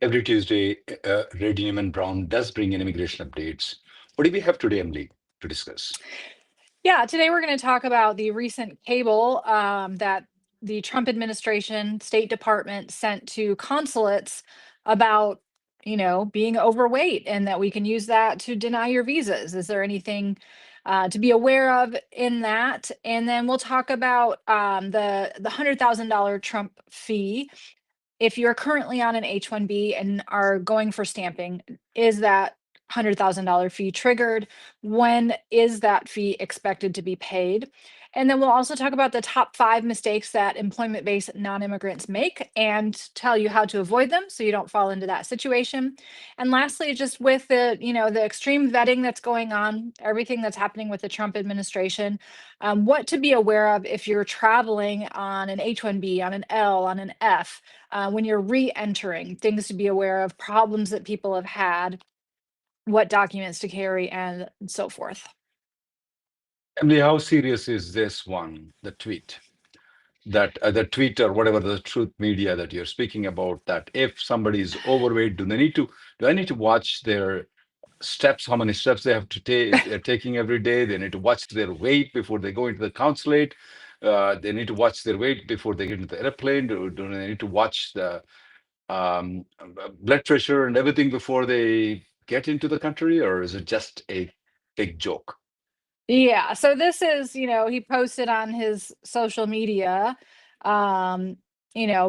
Every Tuesday, Reddy Neumann Brown does bring in immigration updates. What do we have today, Emily, to discuss? Yeah, today we're going to talk about the recent cable that the Trump administration, State Department sent to consulates about, being overweight and that we can use that to deny your visas. Is there anything to be aware of in that? And then we'll talk about the $100,000 Trump fee. If you're currently on an H-1B and are going for stamping, is that $100,000 fee triggered? When is that fee expected to be paid? And then we'll also talk about the top 5 mistakes that employment-based non-immigrants make and tell you how to avoid them so you don't fall into that situation. And lastly, just with the extreme vetting that's going on, everything that's happening with the Trump administration, what to be aware of if you're traveling on an H-1B, on an L, on an F, when you're re-entering, things to be aware of, problems that people have had, what documents to carry, and so forth. Emily, how serious is this one, the tweet? The tweet or whatever the truth media that you're speaking about, that if somebody is overweight, do I need to watch their steps, how many steps they have to take, they're taking every day? They need to watch their weight before they go into the consulate. They need to watch their weight before they get into the airplane. Do they need to watch the blood pressure and everything before they get into the country, or is it just a big joke? Yeah, so this is, he posted on his social media, um,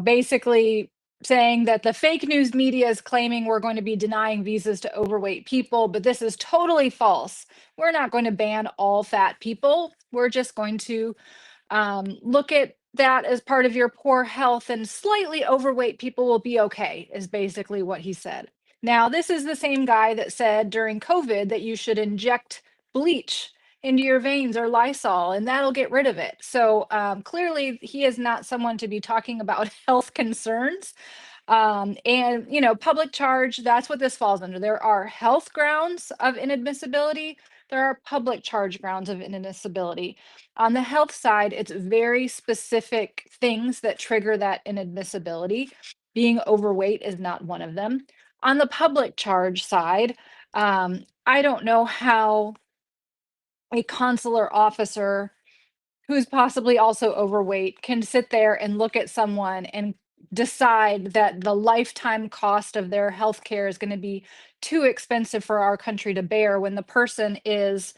basically saying that the fake news media is claiming we're going to be denying visas to overweight people, but this is totally false. We're not going to ban all fat people. We're just going to look at that as part of your poor health, and slightly overweight people will be okay, is basically what he said. Now, this is the same guy that said during COVID that you should inject bleach into your veins or Lysol, and that'll get rid of it. So clearly, he is not someone to be talking about health concerns. And, public charge, that's what this falls under. There are health grounds of inadmissibility. There are public charge grounds of inadmissibility. On the health side, it's very specific things that trigger that inadmissibility. Being overweight is not one of them. On the public charge side, I don't know how a consular officer who's possibly also overweight can sit there and look at someone and decide that the lifetime cost of their health care is going to be too expensive for our country to bear when the person is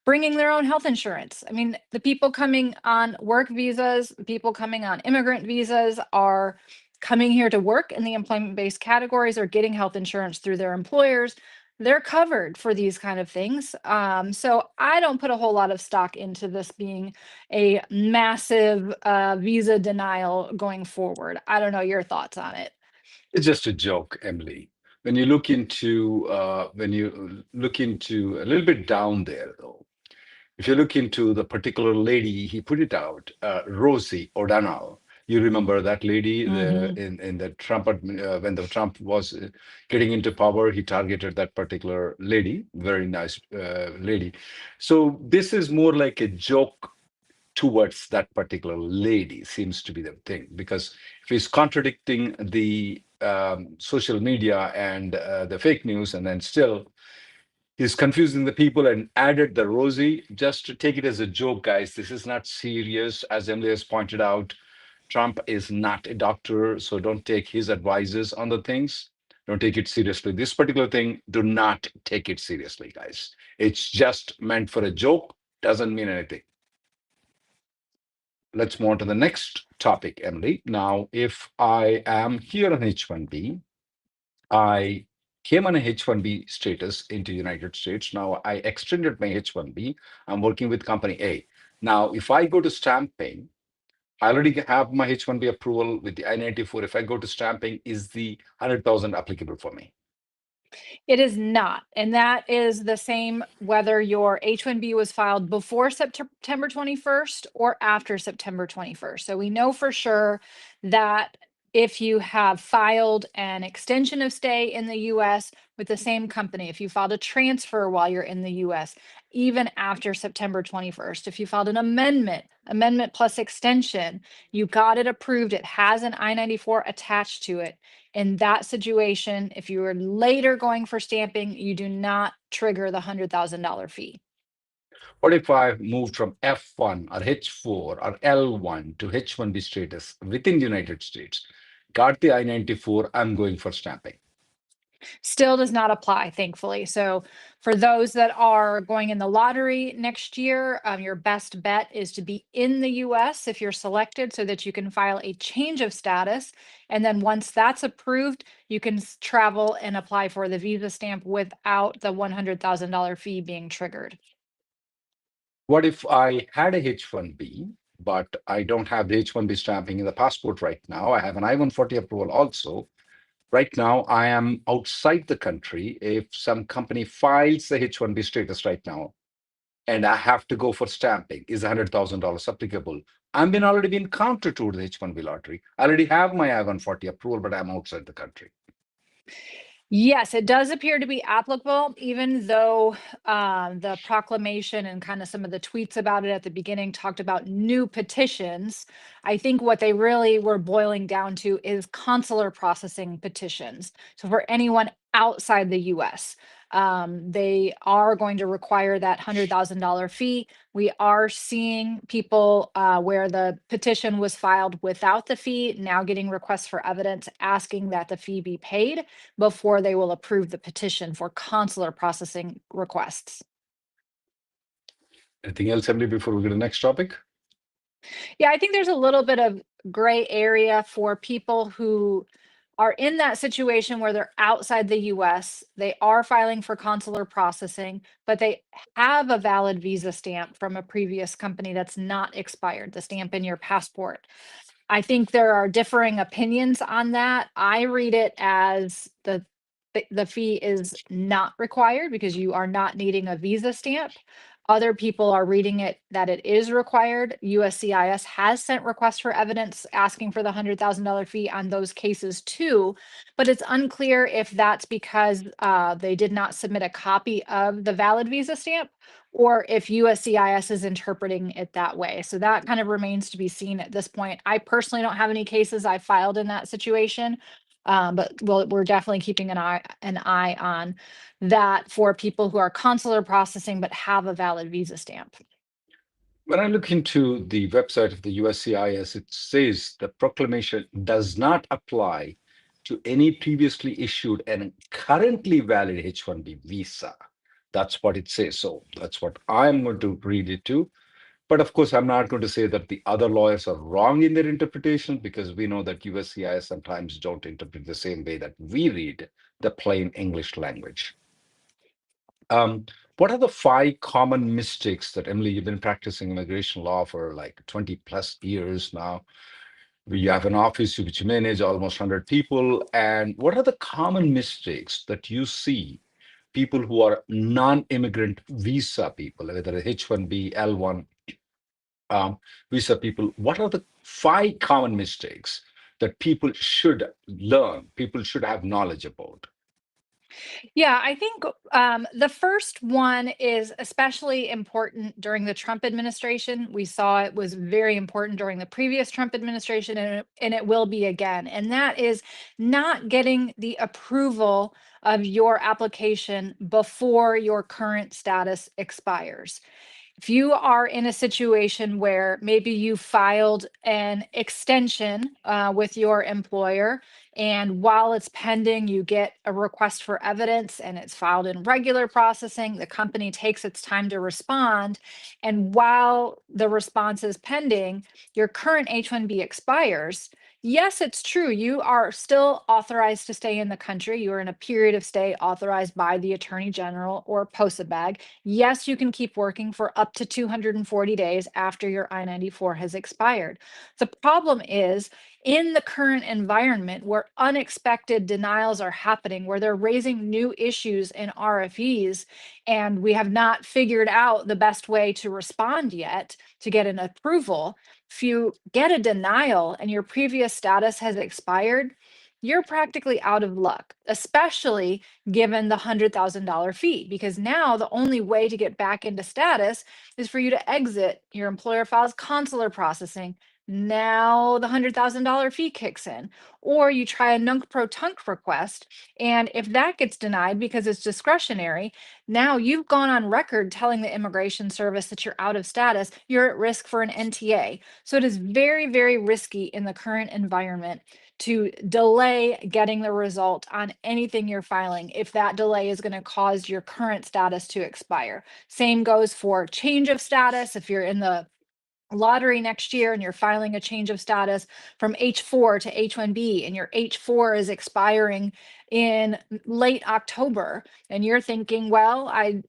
bringing their own health insurance. I mean, the people coming on work visas, people coming on immigrant visas are coming here to work in the employment-based categories or getting health insurance through their employers. They're covered for these kind of things. So I don't put a whole lot of stock into this being a massive visa denial going forward. I don't know your thoughts on it. It's just a joke, Emily. When you look into a little bit down there, though, if you look into the particular lady, he put it out, Rosie O'Donnell. You remember that lady Hmm. in the when the Trump was getting into power, he targeted that particular lady, very nice lady. So this is more like a joke towards that particular lady, seems to be the thing, because if he's contradicting the social media and the fake news, and then still he's confusing the people and added the Rosie, just to take it as a joke, guys. This is not serious. As Emily has pointed out, Trump is not a doctor, so don't take his advices on the things. Don't take it seriously. This particular thing, do not take it seriously, guys. It's just meant for a joke, doesn't mean anything. Let's move on to the next topic, Emily. Now, if I am here on H-1B, I came on a H-1B status into United States. Now I extended my H-1B. I'm working with company A. Now, if I go to stamping, I already have my H-1B approval with the I-94. If I go to stamping, is the 100,000 applicable for me? It is not. And that is the same whether your H-1B was filed before September 21st or after September 21st. So we know for sure that if you have filed an extension of stay in the US with the same company, if you filed a transfer while you're in the US, even after September 21st, if you filed an amendment plus extension, you got it approved, it has an I-94 attached to it. In that situation, if you are later going for stamping, you do not trigger the $100,000 fee. What if I moved from F1 or H4 or L1 to H1B status within the United States? Got the I-94, I'm going for stamping. Still does not apply, thankfully. So for those that are going in the lottery next year, your best bet is to be in the US if you're selected so that you can file a change of status. And then once that's approved, you can travel and apply for the visa stamp without the $100,000 fee being triggered. What if I had a H1B, but I don't have the H1B stamping in the passport right now? I have an I-140 approval also. Right now, I am outside the country. If some company files the H1B status right now, and I have to go for stamping, is $100,000 applicable? I've been already been counted to the H1B lottery. I already have my I-140 approval, but I'm outside the country. Yes, it does appear to be applicable, even though the proclamation and kind of some of the tweets about it at the beginning talked about new petitions. I think what they really were boiling down to is consular processing petitions. So for anyone outside the US, they are going to require that $100,000 fee. We are seeing people where the petition was filed without the fee now getting requests for evidence asking that the fee be paid before they will approve the petition for consular processing requests. Anything else, Emily, before we go to the next topic? Yeah, I think there's a little bit of gray area for people who are in that situation where they're outside the US, they are filing for consular processing, but they have a valid visa stamp from a previous company that's not expired, the stamp in your passport. I think there are differing opinions on that. I read it as the fee is not required because you are not needing a visa stamp. Other people are reading it that it is required. USCIS has sent requests for evidence asking for the $100,000 fee on those cases too, but it's unclear if that's because they did not submit a copy of the valid visa stamp or if USCIS is interpreting it that way. So that kind of remains to be seen at this point. I personally don't have any cases I filed in that situation, but we're definitely keeping an eye on that for people who are consular processing but have a valid visa stamp. When I look into the website of the USCIS, it says the proclamation does not apply to any previously issued and currently valid H-1B visa. That's what it says. So that's what I'm going to read it to. But of course, I'm not going to say that the other lawyers are wrong in their interpretation because we know that USCIS sometimes don't interpret the same way that we read the plain English language. Um, what are the 5 common mistakes that, Emily, you've been practicing immigration law for like 20 plus years now? We have an office which manage almost 100 people. And what are the common mistakes that you see people who are non-immigrant visa people, whether H1B, L1 visa people? What are the 5 common mistakes that people should learn, people should have knowledge about? Yeah, I think the first one is especially important during the Trump administration. We saw it was very important during the previous Trump administration, and it will be again. And that is not getting the approval of your application before your current status expires. If you are in a situation where maybe you filed an extension with your employer, and while it's pending, you get a request for evidence and it's filed in regular processing, the company takes its time to respond. And while the response is pending, your current H-1B expires. Yes, it's true. You are still authorized to stay in the country. You are in a period of stay authorized by the Attorney General or POSABAG. Yes, you can keep working for up to 240 days after your I-94 has expired. The problem is in the current environment where unexpected denials are happening, where they're raising new issues in RFEs, and we have not figured out the best way to respond yet to get an approval. If you get a denial and your previous status has expired, you're practically out of luck, especially given the $100,000 fee, because now the only way to get back into status is for you to exit your employer files consular processing. Now the $100,000 fee kicks in, or you try a nunc pro tunc request. And if that gets denied because it's discretionary, now you've gone on record telling the Immigration Service that you're out of status, you're at risk for an NTA. So it is very, very risky in the current environment to delay getting the result on anything you're filing if that delay is going to cause your current status to expire. Same goes for change of status. If you're in the lottery next year and you're filing a change of status from H4 to H1B and your H4 is expiring in late October and you're thinking, well, I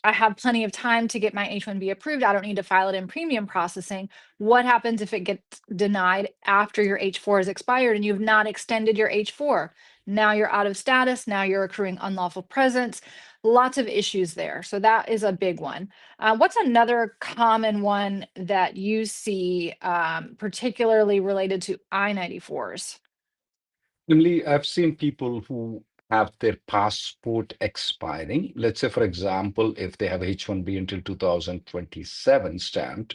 have plenty of time to get my H1B approved. I don't need to file it in premium processing. What happens if it gets denied after your H4 is expired and you've not extended your H4? Now you're out of status. Now you're accruing unlawful presence. Lots of issues there. So that is a big one. What's another common one that you see, particularly related to I-94s? Emily, I've seen people who have their passport expiring. Let's say, for example, if they have H-1B until 2027 stamped,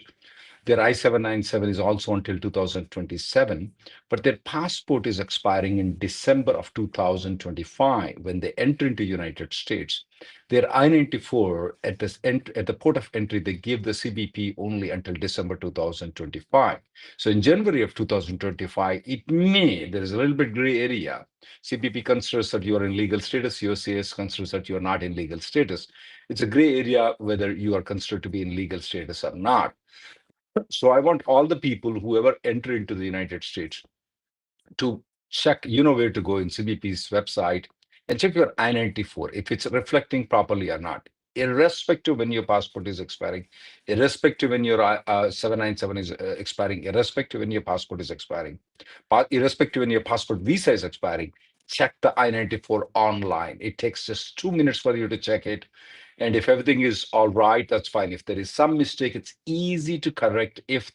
their I-797 is also until 2027, but their passport is expiring in December of 2025 when they enter into United States. Their I-94 at the port of entry, they give the CBP only until December 2025. So in January of 2025, there is a little bit gray area. CBP considers that you are in legal status, USCIS considers that you are not in legal status. It's a gray area whether you are considered to be in legal status or not. So I want all the people who ever enter into the United States to check, you know where to go in CBP's website and check your I-94 if it's reflecting properly or not. Irrespective when your passport is expiring, irrespective when your 797 is expiring, irrespective when your passport is expiring, irrespective when your passport visa is expiring, check the I-94 online. It takes just 2 minutes for you to check it. And if everything is all right, that's fine. If there is some mistake, it's easy to correct if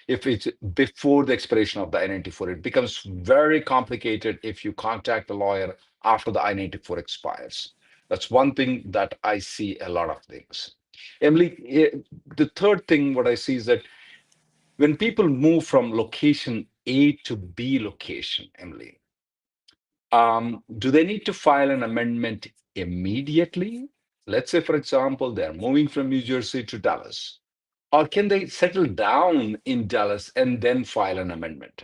it's before the expiration of the I-94. It becomes very complicated if you contact a lawyer after the I-94 expires. That's one thing that I see a lot of things. Emily, the third thing what I see is that when people move from location A to B location, Emily, do they need to file an amendment immediately? Let's say, for example, they're moving from New Jersey to Dallas. Or can they settle down in Dallas and then file an amendment?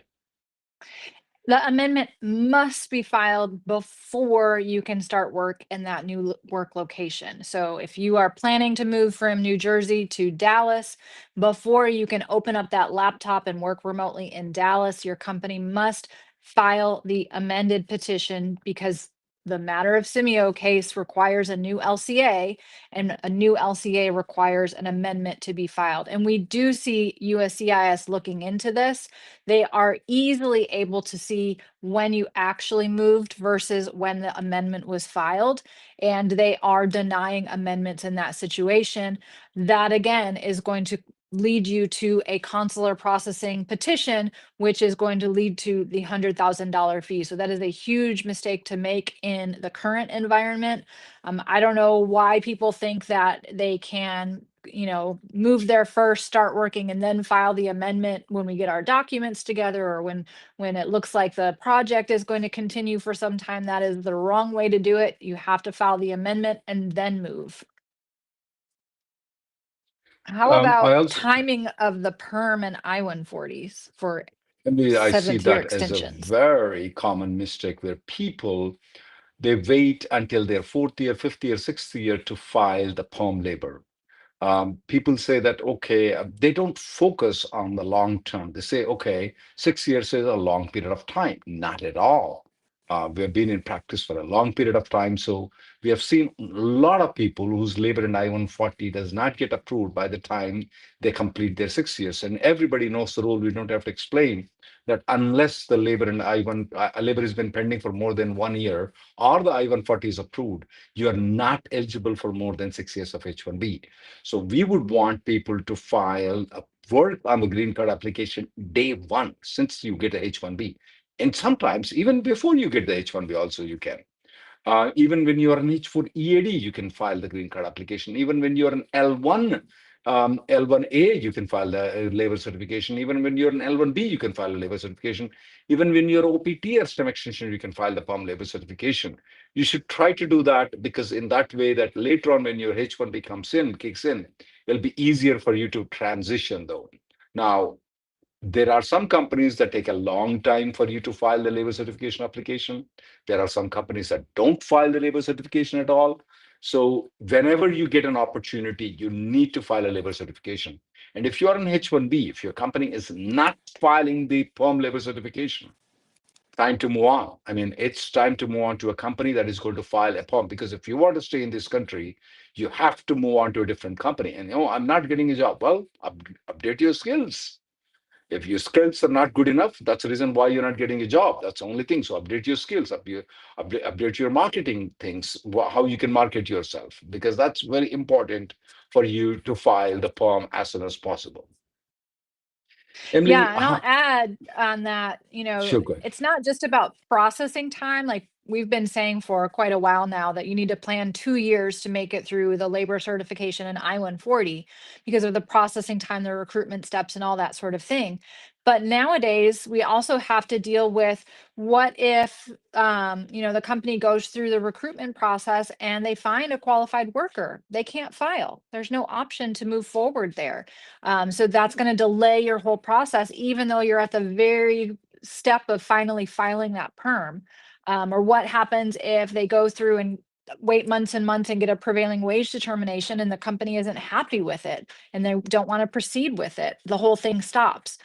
The amendment must be filed before you can start work in that new work location. So if you are planning to move from New Jersey to Dallas, before you can open up that laptop and work remotely in Dallas, your company must file the amended petition because the matter of Simeo case requires a new LCA and a new LCA requires an amendment to be filed. And we do see USCIS looking into this. They are easily able to see when you actually moved versus when the amendment was filed. And they are denying amendments in that situation. That again is going to lead you to a consular processing petition, which is going to lead to the $100,000 fee. So that is a huge mistake to make in the current environment. I don't know why people think that they can move there first, start working, and then file the amendment when we get our documents together or when it looks like the project is going to continue for some time. That is the wrong way to do it. You have to file the amendment and then move. How I about also, timing of the perm and I-140s for I mean, I see 7th year that as a extensions? very common mistake where people they wait until their fourth year, fifth year, sixth year to file the perm labor. People say that, okay, they don't focus on the long term. They say, okay, 6 years is a long period of time. Not at all. We have been in practice for a long period of time. So we have seen a lot of people whose labor in I-140 does not get approved by the time they complete their 6 years. And everybody knows the rule. We don't have to explain that unless the labor in I-1 labor has been pending for more than 1 year or the I-140 is approved, you are not eligible for more than 6 years of H-1B. So we would want people to file work on the green card application day one, since you get a H-1B. And sometimes even before you get the H-1B also you can. Even when you're an H-4 EAD, you can file the green card application. Even when you're an L1, L1A, you can file the labor certification. Even when you're an L1B, you can file a labor certification. Even when you're OPT or STEM extension, you can file the POM labor certification. You should try to do that, because in that way, that later on when your H-1B kicks in, it'll be easier for you to transition though. Now, there are some companies that take a long time for you to file the labor certification application. There are some companies that don't file the labor certification at all. So whenever you get an opportunity, you need to file a labor certification. And if you are an H-1B, if your company is not filing the POM labor certification, time to move on. I mean, it's time to move on to a company that is going to file a POM, because if you want to stay in this country, you have to move on to a different company. And, I'm not getting a job. Well, update your skills. If your skills are not good enough, that's the reason why you're not getting a job. That's the only thing. So update your skills, update your marketing things, how you can market yourself, because that's very important for you to file the POM as soon as possible. Emily, Yeah, and I'll add on that, sure, go ahead. it's not just about processing time. Like we've been saying for quite a while now that you need to plan 2 years to make it through the labor certification and I-140 because of the processing time, the recruitment steps, and all that sort of thing. But nowadays, we also have to deal with what if, the company goes through the recruitment process and they find a qualified worker. They can't file. There's no option to move forward there. So that's going to delay your whole process, even though you're at the very step of finally filing that perm. Or what happens if they go through and wait months and months and get a prevailing wage determination and the company isn't happy with it and they don't want to proceed with it? The whole thing stops.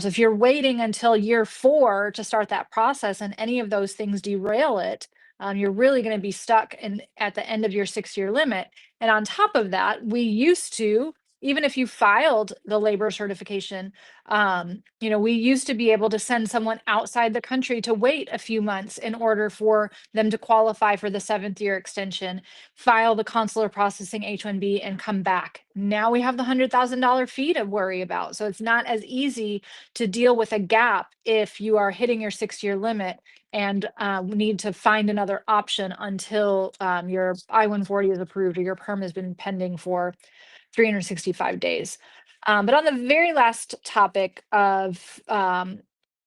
So if you're waiting until year 4 to start that process and any of those things derail it, you're really going to be stuck at the end of your 6-year limit. And on top of that, we used to, even if you filed the labor certification, we used to be able to send someone outside the country to wait a few months in order for them to qualify for the 7th year extension, file the consular processing H-1B, and come back. Now we have the $100,000 fee to worry about. So it's not as easy to deal with a gap if you are hitting your 6-year limit and need to find another option until your I-140 is approved or your perm has been pending for 365 days. But on the very last topic of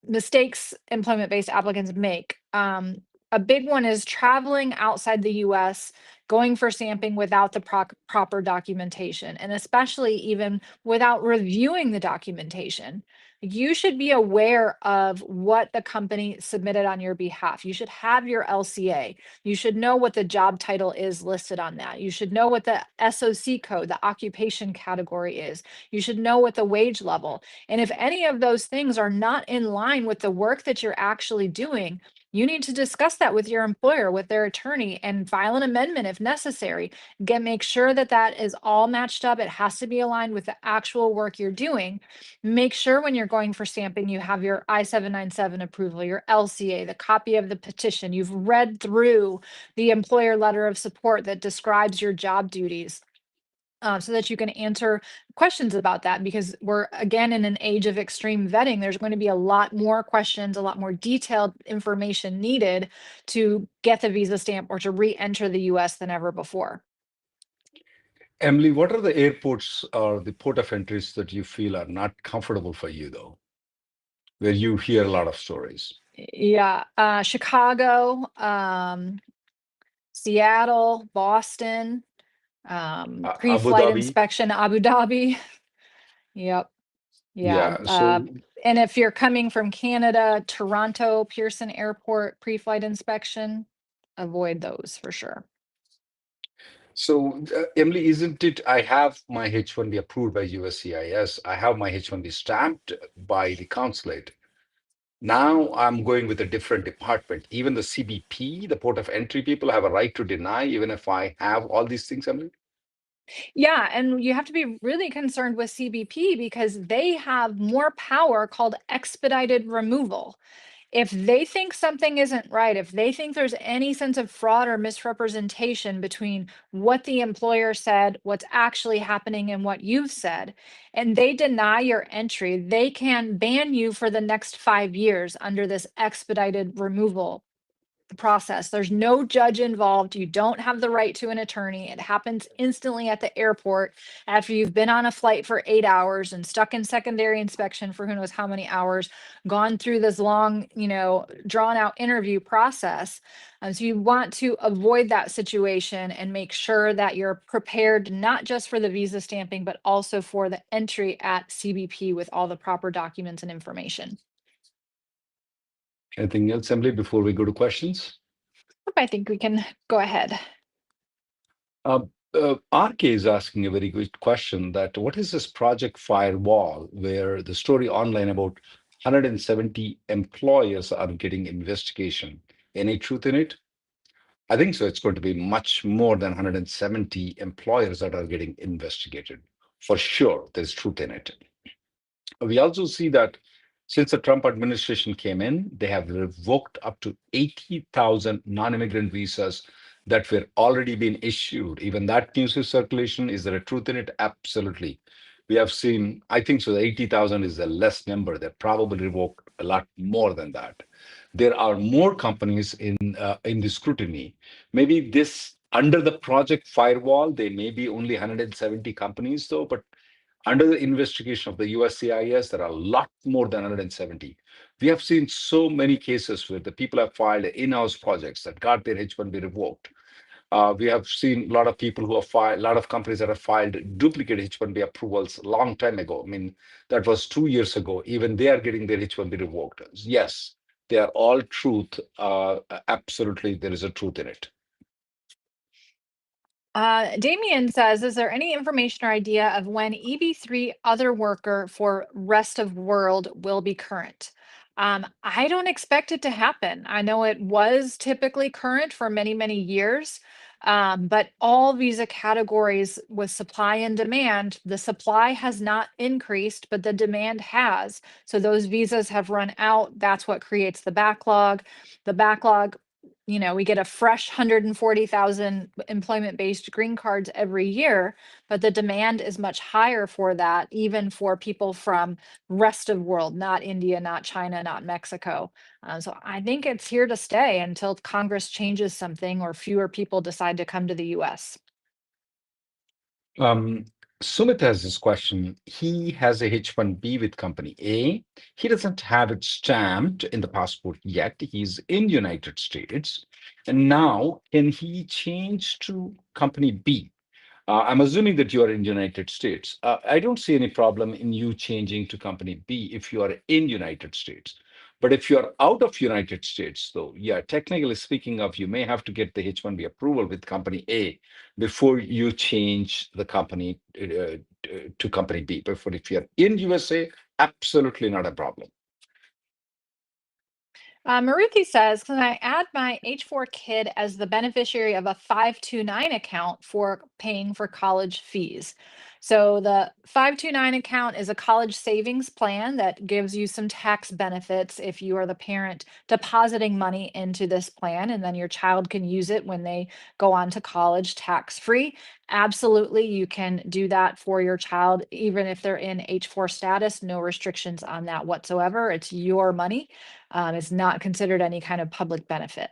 mistakes employment-based applicants make, a big one is traveling outside the US, going for stamping without the proper documentation, and especially even without reviewing the documentation. You should be aware of what the company submitted on your behalf. You should have your LCA. You should know what the job title is listed on that. You should know what the SOC code, the occupation category is. You should know what the wage level. And if any of those things are not in line with the work that you're actually doing, you need to discuss that with your employer, with their attorney, and file an amendment if necessary. Make sure that that is all matched up. It has to be aligned with the actual work you're doing. Make sure when you're going for stamping, you have your I-797 approval, your LCA, the copy of the petition. You've read through the employer letter of support that describes your job duties. So that you can answer questions about that, because we're again in an age of extreme vetting. There's going to be a lot more questions, a lot more detailed information needed to get the visa stamp or to re-enter the US than ever before. Emily, what are the airports or the port of entries that you feel are not comfortable for you, though, where you hear a lot of stories? Yeah, Chicago, Seattle, Boston, Abu pre-flight Dhabi? inspection, Abu Dhabi. Yep. Yeah. Yeah. So, And if you're coming from Canada, Toronto, Pearson Airport, pre-flight inspection, avoid those for sure. Emily, isn't it? I have my H-1B approved by USCIS. I have my H-1B stamped by the consulate. Now I'm going with a different department. Even the CBP, the port of entry people, have a right to deny, even if I have all these things, Emily. Yeah, and you have to be really concerned with CBP because they have more power called expedited removal. If they think something isn't right, if they think there's any sense of fraud or misrepresentation between what the employer said, what's actually happening, and what you've said, and they deny your entry, they can ban you for the next 5 years under this expedited removal process. There's no judge involved. You don't have the right to an attorney. It happens instantly at the airport after you've been on a flight for 8 hours and stuck in secondary inspection for who knows how many hours, gone through this long, drawn out interview process. So you want to avoid that situation and make sure that you're prepared not just for the visa stamping, but also for the entry at CBP with all the proper documents and information. Anything else, Emily, before we go to questions? I think we can go ahead. RK is asking a very good question that what is this Project Firewall where the story online about 170 employers are getting investigation? Any truth in it? I think so. It's going to be much more than 170 employers that are getting investigated. For sure, there's truth in it. We also see that since the Trump administration came in, they have revoked up to 80,000 non-immigrant visas that were already being issued. Even that news is circulation. Is there a truth in it? Absolutely. We have seen, I think so, the 80,000 is a less number. They probably revoked a lot more than that. There are more companies in the scrutiny. Maybe this under the Project Firewall, they may be only 170 companies though, but under the investigation of the USCIS, there are a lot more than 170. We have seen so many cases where the people have filed in-house projects that got their H-1B revoked. We have seen a lot of people who have filed, a lot of companies that have filed duplicate H-1B approvals a long time ago. I mean, that was 2 years ago. Even they are getting their H-1B revoked. Yes, they are all truth. Absolutely, there is a truth in it. Damien says, is there any information or idea of when EB3 other worker for rest of world will be current? I don't expect it to happen. I know it was typically current for many, many years, but all visa categories with supply and demand, the supply has not increased, but the demand has. So those visas have run out. That's what creates the backlog. The backlog, we get a fresh 140,000 employment-based green cards every year, but the demand is much higher for that, even for people from rest of world, not India, not China, not Mexico. So I think it's here to stay until Congress changes something or fewer people decide to come to the US. Um, Sumit has this question. He has a H-1B with company A. He doesn't have it stamped in the passport yet. He's in United States. And now, can he change to company B? I'm assuming that you are in United States. I don't see any problem in you changing to company B if you are in United States. But if you are out of United States, though, yeah, technically speaking of, you may have to get the H-1B approval with company A before you change the company to company B. But if you're in USA, absolutely not a problem. Maruthi says, can I add my H4 kid as the beneficiary of a 529 account for paying for college fees? So the 529 account is a college savings plan that gives you some tax benefits if you are the parent depositing money into this plan, and then your child can use it when they go on to college tax-free. Absolutely, you can do that for your child, even if they're in H4 status, no restrictions on that whatsoever. It's your money. It's not considered any kind of public benefit.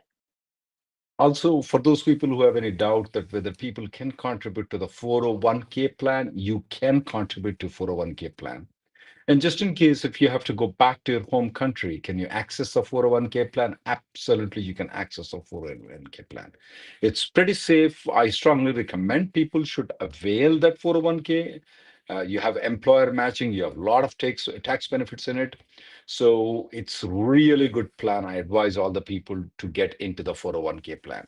Also, for those people who have any doubt that whether people can contribute to the 401k plan, you can contribute to 401k plan. And just in case, if you have to go back to your home country, can you access the 401k plan? Absolutely, you can access the 401k plan. It's pretty safe. I strongly recommend people should avail that 401k. You have employer matching, you have a lot of tax benefits in it. So it's really good plan. I advise all the people to get into the 401k plan.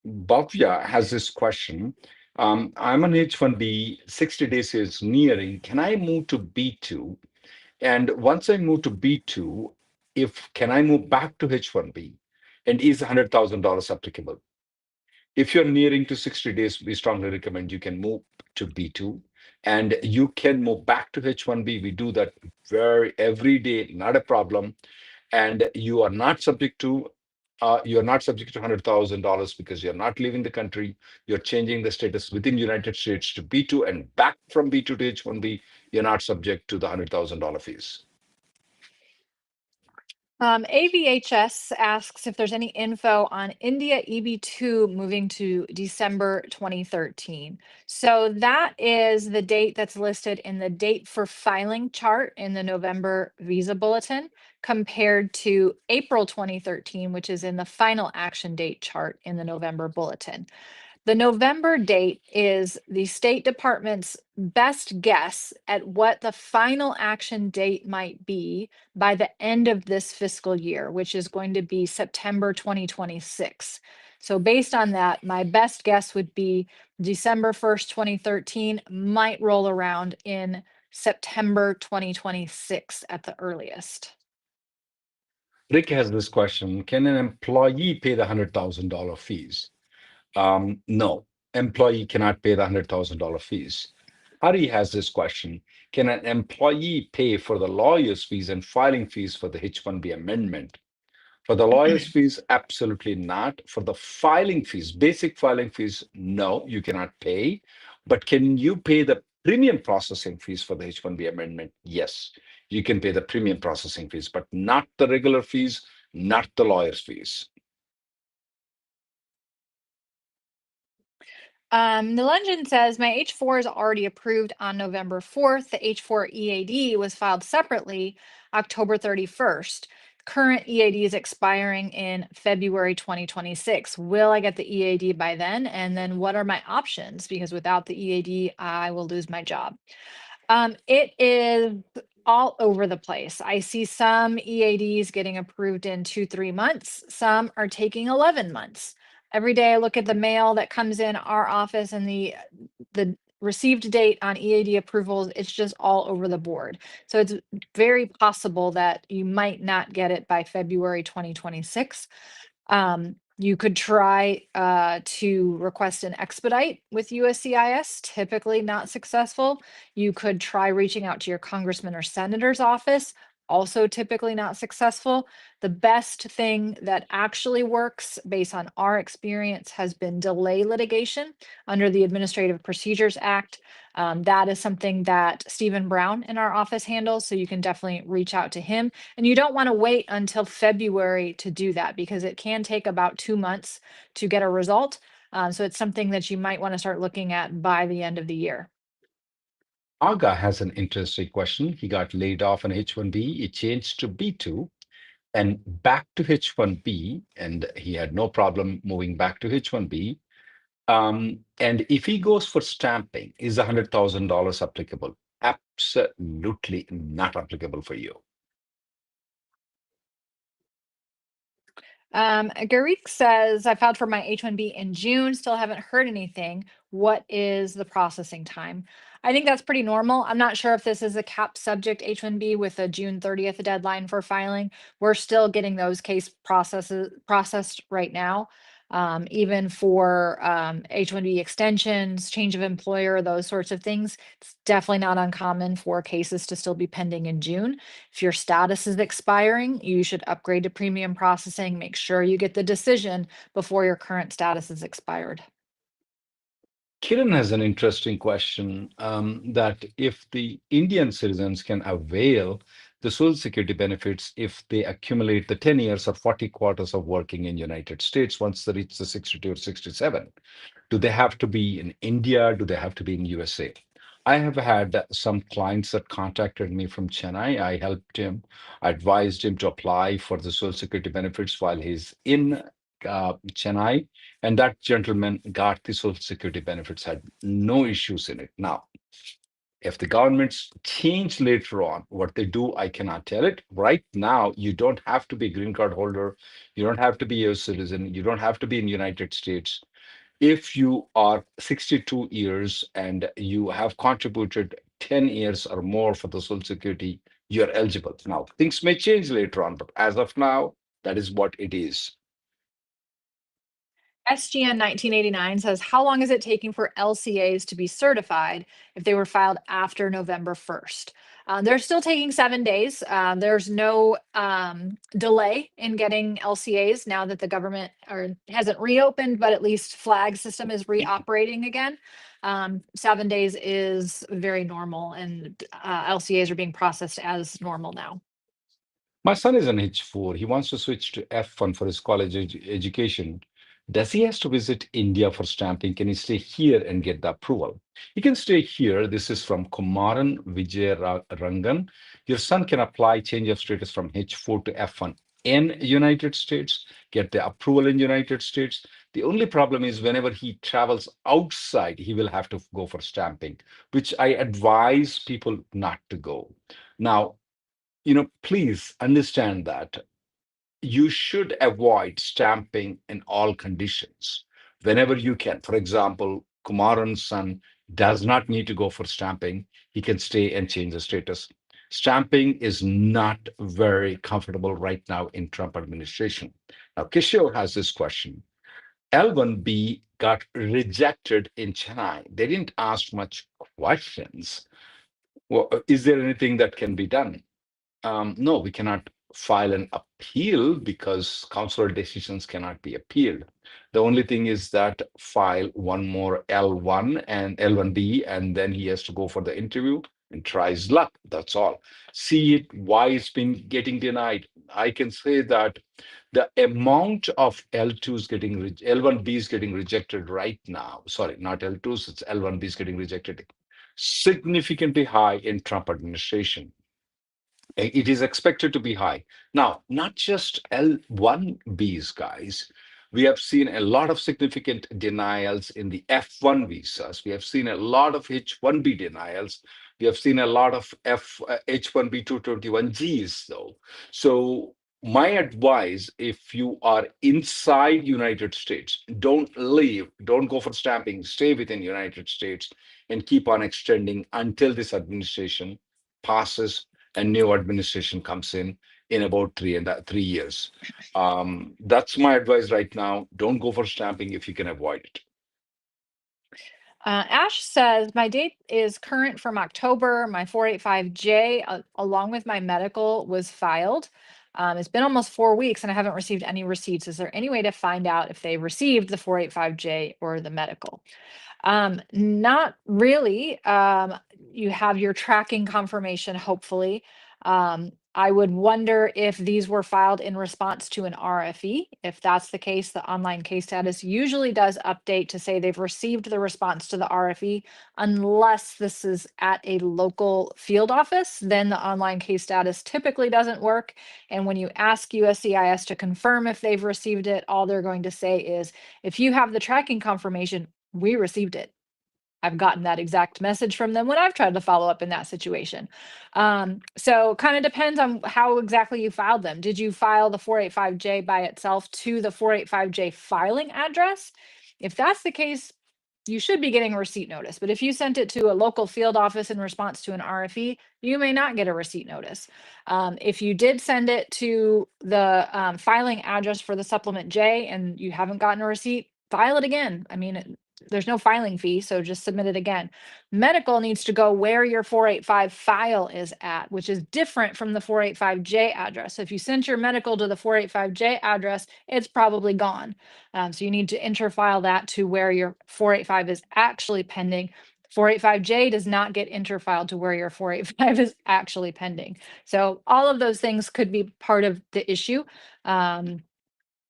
Bhavya has this question. I'm an H-1B, 60 days is nearing. Can I move to B2? And once I move to B2, can I move back to H-1B? And is $100,000 applicable? If you're nearing to 60 days, we strongly recommend you can move to B2. and you can move back to H-1B. We do that very every day, not a problem. And you are not subject to $100,000 because you're not leaving the country. You're changing the status within United States to B2 and back from B2 to H-1B. You're not subject to the $100,000 fees. AVHS asks if there's any info on India EB2 moving to December 2013. So that is the date that's listed in the date for filing chart in the November visa bulletin compared to April 2013, which is in the final action date chart in the November bulletin. The November date is the State Department's best guess at what the final action date might be by the end of this fiscal year, which is going to be September 2026. So based on that, my best guess would be December 1st, 2013 might roll around in September 2026 at the earliest. Rick has this question: can an employee pay the $100,000 fees? No, employee cannot pay the $100,000 fees. Hari has this question: can an employee pay for the lawyer's fees and filing fees for the H-1B amendment? For the lawyer's fees, absolutely not. For the filing fees, basic filing fees, no, you cannot pay. But can you pay the premium processing fees for the H-1B amendment? Yes, you can pay the premium processing fees, but not the regular fees, not the lawyer's fees. Nilanjan says, my H4 is already approved on November 4th. The H4 EAD was filed separately October 31st. Current EAD is expiring in February 2026. Will I get the EAD by then? And then what are my options? Because without the EAD, I will lose my job. It is all over the place. I see some EADs getting approved in 2-3 months. Some are taking 11 months. Every day I look at the mail that comes in our office and the received date on EAD approvals, it's just all over the board. So it's very possible that you might not get it by February 2026. You could try to request an expedite with USCIS, typically not successful. You could try reaching out to your congressman or senator's office, also typically not successful. The best thing that actually works based on our experience has been delay litigation under the Administrative Procedures Act. That is something that Stephen Brown in our office handles, so you can definitely reach out to him. And you don't want to wait until February to do that because it can take about 2 months to get a result. So it's something that you might want to start looking at by the end of the year. Aga has an interesting question. He got laid off on H-1B. He changed to B2 and back to H-1B, and he had no problem moving back to H-1B. And if he goes for stamping, is $100,000 applicable? Absolutely not applicable for you. Garik says, I filed for my H-1B in June, still haven't heard anything. What is the processing time? I think that's pretty normal. I'm not sure if this is a cap subject H-1B with a June 30th deadline for filing. We're still getting those case processed right now. Even for H-1B extensions, change of employer, those sorts of things. It's definitely not uncommon for cases to still be pending in June. If your status is expiring, you should upgrade to premium processing. Make sure you get the decision before your current status is expired. Kiran has an interesting question that if the Indian citizens can avail the Social Security benefits if they accumulate the 10 years or 40 quarters of working in United States once they reach the 62 or 67, do they have to be in India? Do they have to be in USA? I have had some clients that contacted me from Chennai. I helped him, I advised him to apply for the Social Security benefits while he's in Chennai, and that gentleman got the Social Security benefits, had no issues in it. Now, if the governments change later on what they do, I cannot tell it. Right now, you don't have to be a green card holder. You don't have to be a citizen. You don't have to be in the United States. If you are 62 years and you have contributed 10 years or more for the Social Security, you're eligible. Now, things may change later on, but as of now, that is what it is. SGN 1989 says, how long is it taking for LCAs to be certified if they were filed after November 1st? They're still taking 7 days. There's no delay in getting LCAs now that the government hasn't reopened, but at least flag system is reoperating again. 7 days is very normal, and LCAs are being processed as normal now. My son is an H4. He wants to switch to F1 for his college education. Does he has to visit India for stamping? Can he stay here and get the approval? He can stay here. This is from Kumaran Vijay Rangan. Your son can apply change of status from H4 to F1 in United States, get the approval in United States. The only problem is whenever he travels outside, he will have to go for stamping, which I advise people not to go. Now, please understand that you should avoid stamping in all conditions whenever you can. For example, Kumaran's son does not need to go for stamping. He can stay and change the status. Stamping is not very comfortable right now in Trump administration. Now, Kishore has this question. L1B got rejected in Chennai. They didn't ask much questions. Well, is there anything that can be done? No, we cannot file an appeal because consular decisions cannot be appealed. The only thing is that file one more L1 and L1B, and then he has to go for the interview and try his luck. That's all. See it, why it's been getting denied. I can say that the amount of L2s L1Bs getting rejected right now, sorry, not L2s, it's L1Bs getting rejected, significantly high in Trump administration. It is expected to be high. Now, not just L1Bs, guys. We have seen a lot of significant denials in the F1 visas. We have seen a lot of H1B denials. We have seen a lot of H1B 221Gs, though. So my advice, if you are inside United States, don't leave, don't go for stamping, stay within United States and keep on extending until this administration passes and new administration comes in about 3 years. That's my advice right now. Don't go for stamping if you can avoid it. Ash says, my date is current from October. My 485J, along with my medical, was filed. It's been almost 4 weeks and I haven't received any receipts. Is there any way to find out if they received the 485J or the medical? Not really. You have your tracking confirmation, hopefully. I would wonder if these were filed in response to an RFE. If that's the case, the online case status usually does update to say they've received the response to the RFE, unless this is at a local field office, then the online case status typically doesn't work. And when you ask USCIS to confirm if they've received it, all they're going to say is, if you have the tracking confirmation, we received it. I've gotten that exact message from them when I've tried to follow up in that situation. So kind of depends on how exactly you filed them. Did you file the 485J by itself to the 485J filing address? If that's the case, you should be getting a receipt notice. But if you sent it to a local field office in response to an RFE, you may not get a receipt notice. If you did send it to the filing address for the supplement J and you haven't gotten a receipt, file it again. I mean, there's no filing fee, so just submit it again. Medical needs to go where your 485 file is at, which is different from the 485J address. So if you sent your medical to the 485J address, it's probably gone. So you need to interfile that to where your 485 is actually pending. 485J does not get interfiled to where your 485 is actually pending. So all of those things could be part of the issue.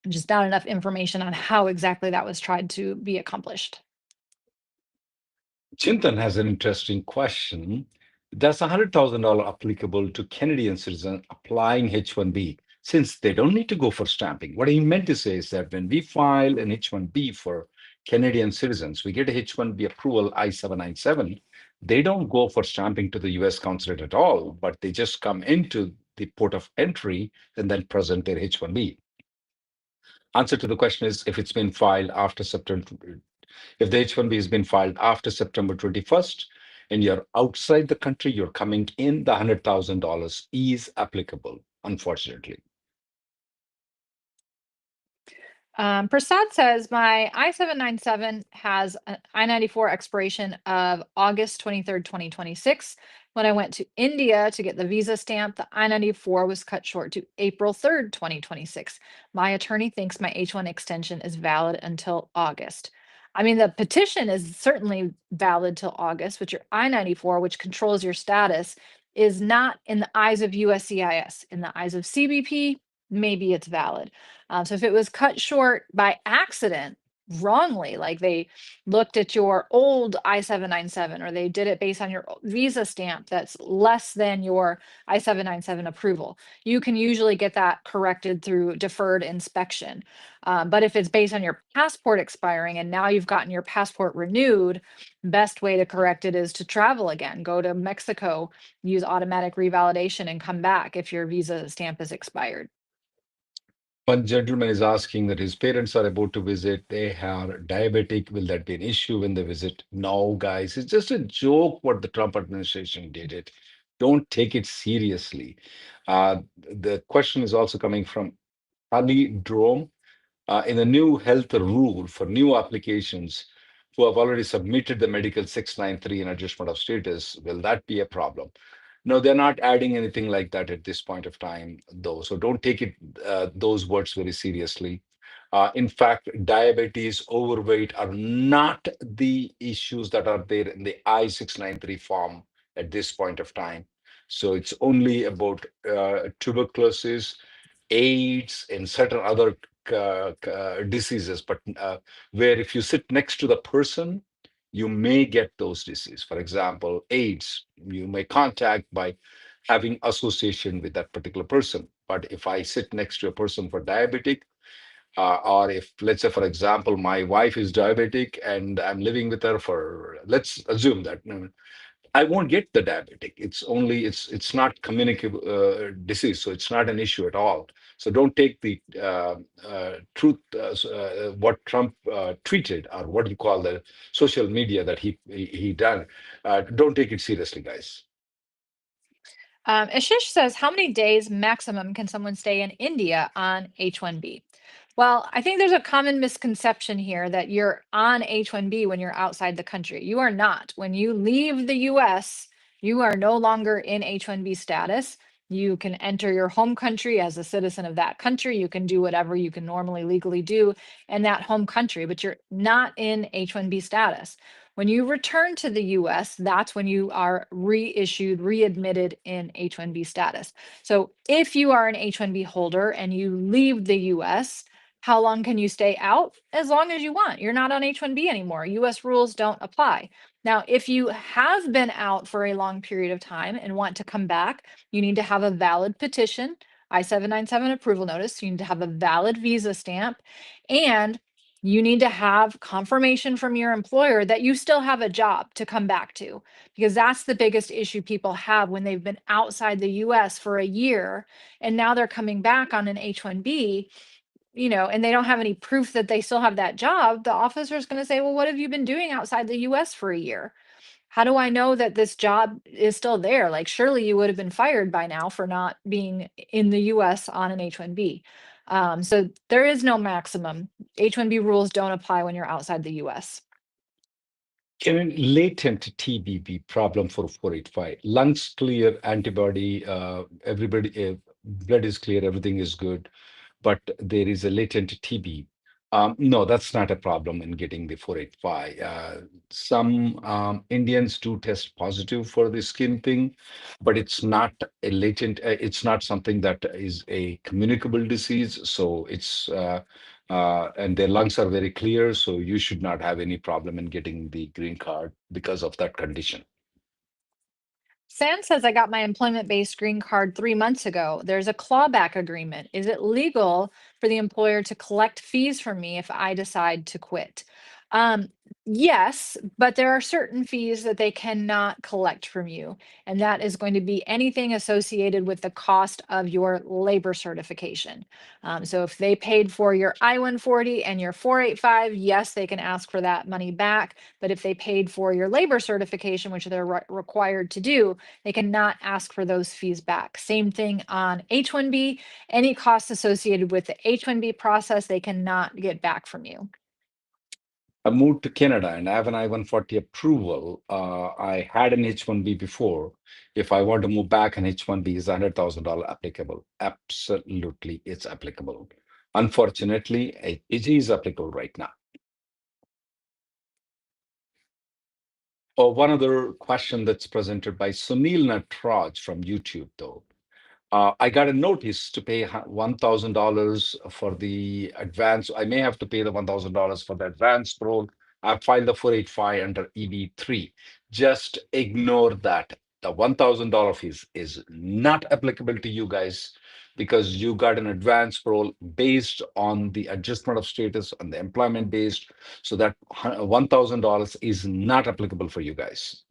Just not enough information on how exactly that was tried to be accomplished. Chintan has an interesting question. Does $100,000 applicable to Canadian citizens applying H-1B since they don't need to go for stamping? What he meant to say is that when we file an H-1B for Canadian citizens, we get a H-1B approval I-797. They don't go for stamping to the US consulate at all, but they just come into the port of entry and then present their H-1B. Answer to the question is if it's been filed after September, if the H-1B has been filed after September 21st and you're outside the country, you're coming in, the $100,000 is applicable, unfortunately. Prasad says my I-797 has an I-94 expiration of August 23rd, 2026. When I went to India to get the visa stamp, the I-94 was cut short to April 3rd, 2026. My attorney thinks my H-1 extension is valid until August. I mean, the petition is certainly valid till August, but your I-94, which controls your status, is not in the eyes of USCIS. In the eyes of CBP, maybe it's valid. So if it was cut short by accident, wrongly, like they looked at your old I-797 or they did it based on your visa stamp that's less than your I-797 approval, you can usually get that corrected through deferred inspection. But if it's based on your passport expiring and now you've gotten your passport renewed, best way to correct it is to travel again, go to Mexico, use automatic revalidation and come back if your visa stamp is expired. One gentleman is asking that his parents are about to visit. They are diabetic. Will that be an issue when they visit? No, guys, it's just a joke what the Trump administration did it. Don't take it seriously. The question is also coming from Ali Drome. In the new health rule for new applications who have already submitted the medical 693 in adjustment of status, will that be a problem? No, they're not adding anything like that at this point of time, though. So don't take it those words very seriously. In fact, diabetes, overweight are not the issues that are there in the I-693 form at this point of time. So it's only about tuberculosis, AIDS, and certain other diseases, but where if you sit next to the person, you may get those diseases. For example, AIDS, you may contact by having association with that particular person. But if I sit next to a person for diabetic, or if, let's say, for example, my wife is diabetic and I'm living with her for, let's assume that I won't get the diabetic. It's only it's not communicable disease, so it's not an issue at all. So don't take the truth what Trump tweeted or what you call the social media that he done. Don't take it seriously, guys. Ashish says, how many days maximum can someone stay in India on H-1B? Well, I think there's a common misconception here that you're on H-1B when you're outside the country. You are not. When you leave the US, you are no longer in H-1B status. You can enter your home country as a citizen of that country. You can do whatever you can normally legally do in that home country, but you're not in H-1B status. When you return to the US, that's when you are reissued, readmitted in H-1B status. So if you are an H-1B holder and you leave the US, how long can you stay out? As long as you want. You're not on H-1B anymore. US rules don't apply. Now, if you have been out for a long period of time and want to come back, you need to have a valid petition, I-797 approval notice. You need to have a valid visa stamp, and you need to have confirmation from your employer that you still have a job to come back to, because that's the biggest issue people have when they've been outside the US for a year and now they're coming back on an H-1B, and they don't have any proof that they still have that job. The officer is going to say, well, what have you been doing outside the US for a year? How do I know that this job is still there? Like, surely you would have been fired by now for not being in the US on an H-1B. So there is no maximum. H-1B rules don't apply when you're outside the US. Can a latent TB be problem for 485? Lungs clear, antibody, everybody, blood is clear, everything is good, but there is a latent TB. No, that's not a problem in getting the 485. Some Indians do test positive for the skin thing, but it's not a latent, it's not something that is a communicable disease. So and their lungs are very clear. So you should not have any problem in getting the green card because of that condition. Sam says, I got my employment-based green card 3 months ago. There's a clawback agreement. Is it legal for the employer to collect fees from me if I decide to quit? Um, yes, but there are certain fees that they cannot collect from you, and that is going to be anything associated with the cost of your labor certification. So if they paid for your I-140 and your 485, yes, they can ask for that money back. But if they paid for your labor certification, which they're required to do, they cannot ask for those fees back. Same thing on H-1B. Any costs associated with the H-1B process, they cannot get back from you. I moved to Canada and I have an I-140 approval. I had an H-1B before. If I want to move back, an H-1B is $100,000 applicable. Absolutely, it's applicable. Unfortunately, it is applicable right now. One other question that's presented by Sunil Natraj from YouTube, though. I got a notice to pay $1,000 for the advance. I may have to pay the $1,000 for the advance parole. I filed the 485 under EB3. Just ignore that. The $1,000 fees is not applicable to you guys because you got an advance parole based on the adjustment of status and the employment based. So that $1,000 is not applicable for you guys.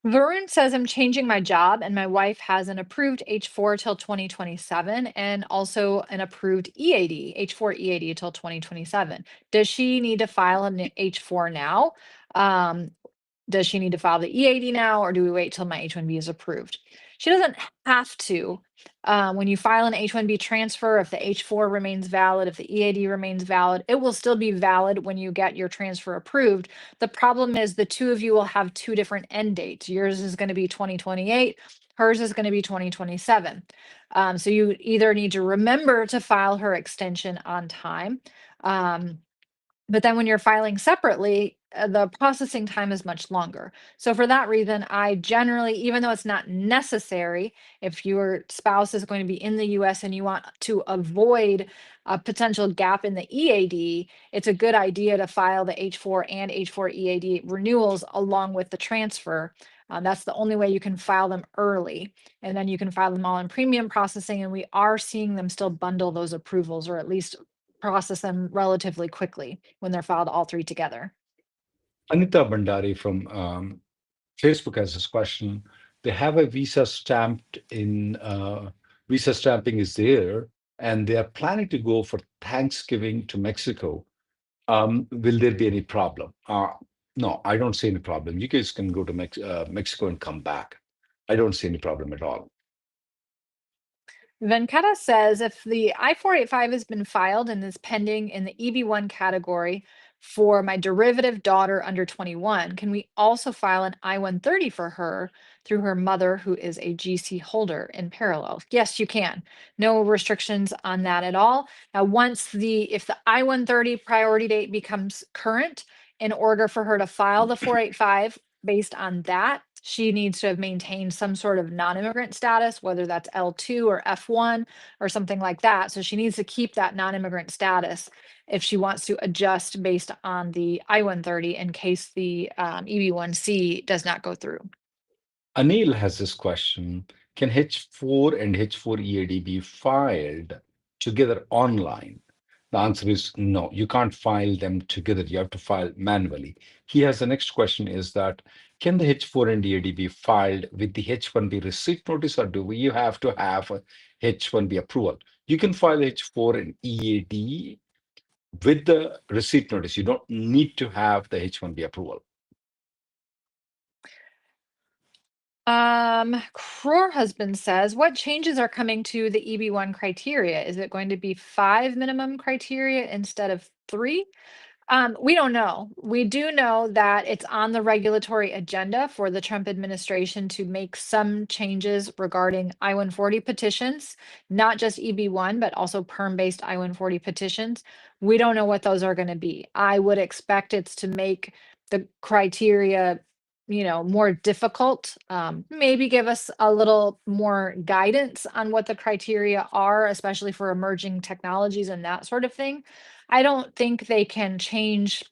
Varun says, I'm changing my job and my wife has an approved H4 till 2027 and also an approved EAD, H4 EAD till 2027. Does she need to file an H4 now? Does she need to file the EAD now, or do we wait till my H-1B is approved? She doesn't have to. When you file an H-1B transfer, if the H-4 remains valid, if the EAD remains valid, it will still be valid when you get your transfer approved. The problem is the two of you will have two different end dates. Yours is going to be 2028, hers is going to be 2027. So you either need to remember to file her extension on time. But then when you're filing separately, the processing time is much longer. So for that reason, I generally, even though it's not necessary, if your spouse is going to be in the US and you want to avoid a potential gap in the EAD, it's a good idea to file the H4 and H4 EAD renewals along with the transfer. That's the only way you can file them early. And then you can file them all in premium processing. And we are seeing them still bundle those approvals, or at least process them relatively quickly when they're filed all three together. Anita Bandari from Facebook has this question. They have a visa stamped in, visa stamping is there, and they are planning to go for Thanksgiving to Mexico. Will there be any problem? No, I don't see any problem. You guys can go to Mexico and come back. I don't see any problem at all. Venkata says, if the I-485 has been filed and is pending in the EB1 category for my derivative daughter under 21, can we also file an I-130 for her through her mother, who is a GC holder, in parallel? Yes, you can. No restrictions on that at all. Now, if the I-130 priority date becomes current, in order for her to file the 485 based on that, she needs to have maintained some sort of non-immigrant status, whether that's L2 or F1 or something like that. So she needs to keep that non-immigrant status if she wants to adjust based on the I-130 in case the EB1C does not go through. Anil has this question. Can H4 and H4 EAD be filed together online? The answer is no, you can't file them together. You have to file manually. He has the next question is that, can the H4 and EAD be filed with the H1B receipt notice, or do you have to have a H1B approval? You can file H4 and EAD with the receipt notice. You don't need to have the H1B approval. Crore Husband says, what changes are coming to the EB1 criteria? Is it going to be 5 minimum criteria instead of 3? We don't know. We do know that it's on the regulatory agenda for the Trump administration to make some changes regarding I-140 petitions, not just EB1, but also perm-based I-140 petitions. We don't know what those are going to be. I would expect it's to make the criteria, more difficult, maybe give us a little more guidance on what the criteria are, especially for emerging technologies and that sort of thing. I don't think they can change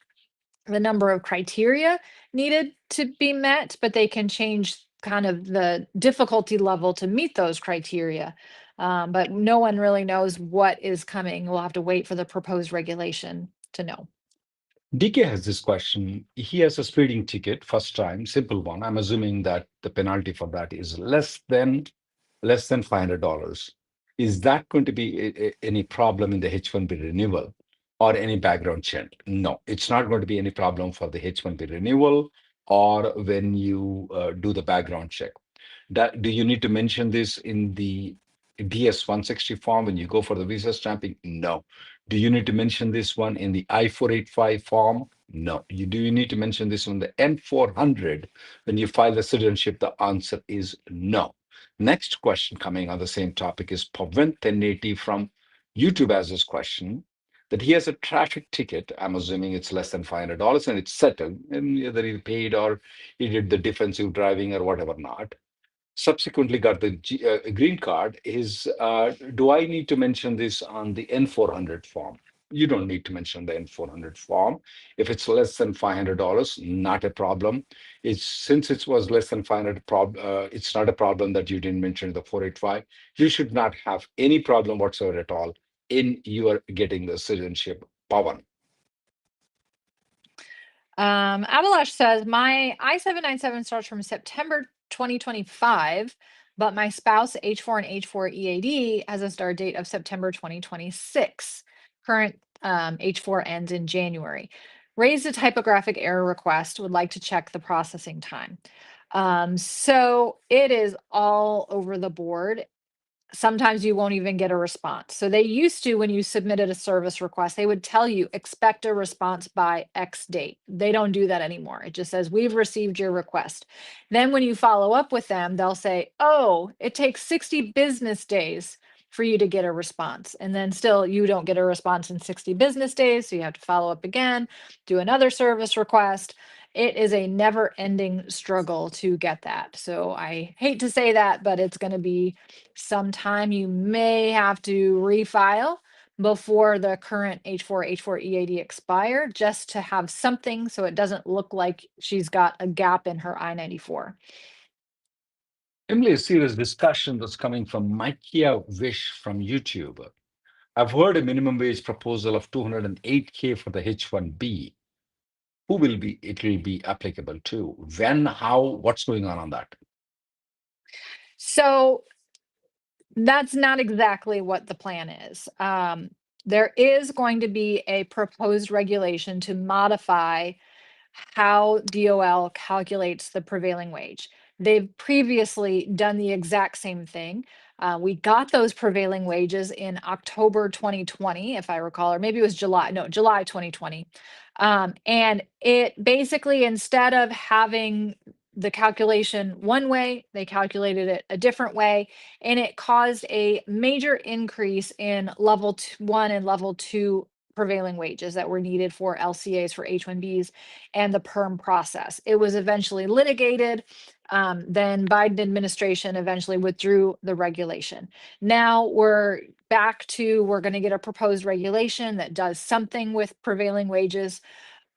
the number of criteria needed to be met, but they can change kind of the difficulty level to meet those criteria. But no one really knows what is coming. We'll have to wait for the proposed regulation to know. DK has this question. He has a speeding ticket, first time, simple one. I'm assuming that the penalty for that is less than $500. Is that going to be any problem in the H-1B renewal or any background check? No, it's not going to be any problem for the H-1B renewal or when you do the background check. Do you need to mention this in the DS-160 form when you go for the visa stamping? No. Do you need to mention this one in the I-485 form? No. Do you need to mention this on the N-400 when you file the citizenship? The answer is no. Next question coming on the same topic is Pavent 1080 from YouTube has this question that he has a traffic ticket. I'm assuming it's less than $500 and it's settled, and either he paid or he did the defensive driving or whatever not. Subsequently got the green card. Do I need to mention this on the N-400 form? You don't need to mention the N-400 form. If it's less than $500, not a problem. Since it was less than 500, it's not a problem that you didn't mention the 485. You should not have any problem whatsoever at all in your getting the citizenship. Pawan. Abalash says, my I-797 starts from September 2025, but my spouse H4 and H4 EAD has a start date of September 2026. Current H4 ends in January. Raised a typographic error request, would like to check the processing time. So it is all over the board. Sometimes you won't even get a response. So they used to, when you submitted a service request, they would tell you expect a response by X date. They don't do that anymore. It just says we've received your request. Then when you follow up with them, they'll say, oh, it takes 60 business days for you to get a response. And then still you don't get a response in 60 business days. So you have to follow up again, do another service request. It is a never ending struggle to get that. So I hate to say that, but it's going to be sometime. You may have to refile before the current H4 EAD expire just to have something so it doesn't look like she's got a gap in her I-94. Emily, a serious discussion that's coming from Micah Wish from YouTube. I've heard a minimum wage proposal of 208K for the H-1B. It will be applicable to? When, how, what's going on that? So that's not exactly what the plan is. There is going to be a proposed regulation to modify how DOL calculates the prevailing wage. They've previously done the exact same thing. We got those prevailing wages in October 2020, if I recall, or maybe it was July 2020. And it basically, instead of having the calculation one way, they calculated it a different way, and it caused a major increase in level 1 and level 2 prevailing wages that were needed for LCAs for H-1Bs and the perm process. It was eventually litigated. Then Biden administration eventually withdrew the regulation. Now we're going to get a proposed regulation that does something with prevailing wages.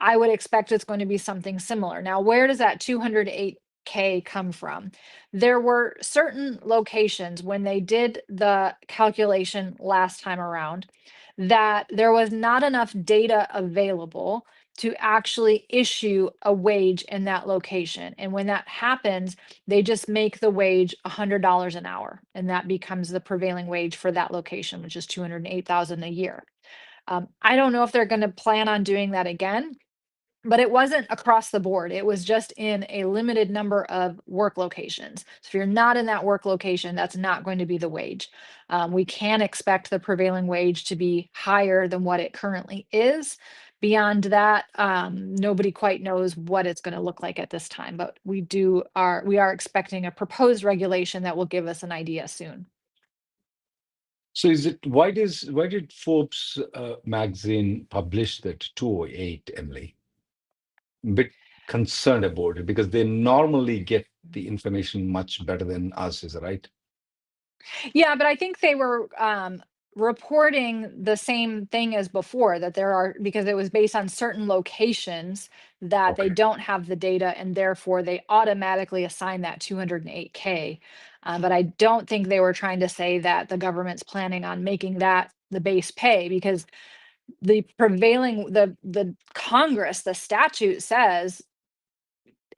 I would expect it's going to be something similar. Now, where does that 208K come from? There were certain locations when they did the calculation last time around that there was not enough data available to actually issue a wage in that location. And when that happens, they just make the wage $100 an hour, and that becomes the prevailing wage for that location, which is $208,000 a year. I don't know if they're going to plan on doing that again, but it wasn't across the board. It was just in a limited number of work locations. So if you're not in that work location, that's not going to be the wage. We can expect the prevailing wage to be higher than what it currently is. Beyond that, nobody quite knows what it's going to look like at this time, but we are expecting a proposed regulation that will give us an idea soon. So why did Forbes magazine publish that 208, Emily? A bit concerned about it because they normally get the information much better than us, is it right? Yeah, but I think they were reporting the same thing as before, that because it was based on certain locations that they Okay. don't have the data, and therefore they automatically assign that 208K. But I don't think they were trying to say that the government's planning on making that the base pay, because the prevailing, the Congress, the statute says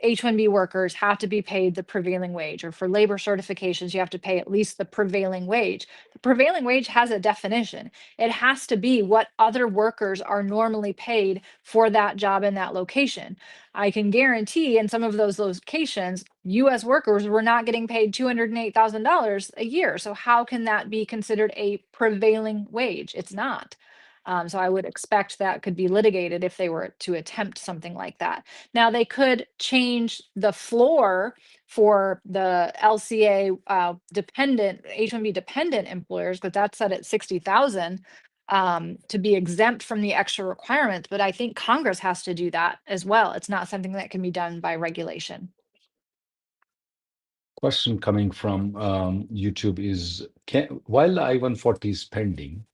H-1B workers have to be paid the prevailing wage, or for labor certifications, you have to pay at least the prevailing wage. The prevailing wage has a definition. It has to be what other workers are normally paid for that job in that location. I can guarantee in some of those locations, US workers were not getting paid $208,000 a year. So how can that be considered a prevailing wage? It's not. So I would expect that could be litigated if they were to attempt something like that. Now, they could change the floor for the LCA dependent, H-1B dependent employers, but that's set at 60,000 to be exempt from the extra requirements. But I think Congress has to do that as well. It's not something that can be done by regulation. Question coming from YouTube is, while the I-140 is pending,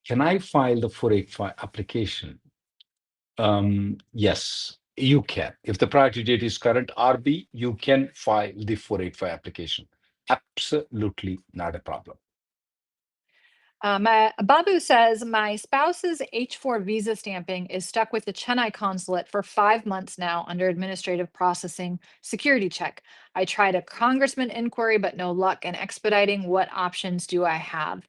can I file the 485 application? Yes, you can. If the priority date is current RB, you can file the 485 application. Absolutely not a problem. Babu says, my spouse's H-4 visa stamping is stuck with the Chennai consulate for 5 months now under administrative processing security check. I tried a congressman inquiry, but no luck in expediting. What options do I have?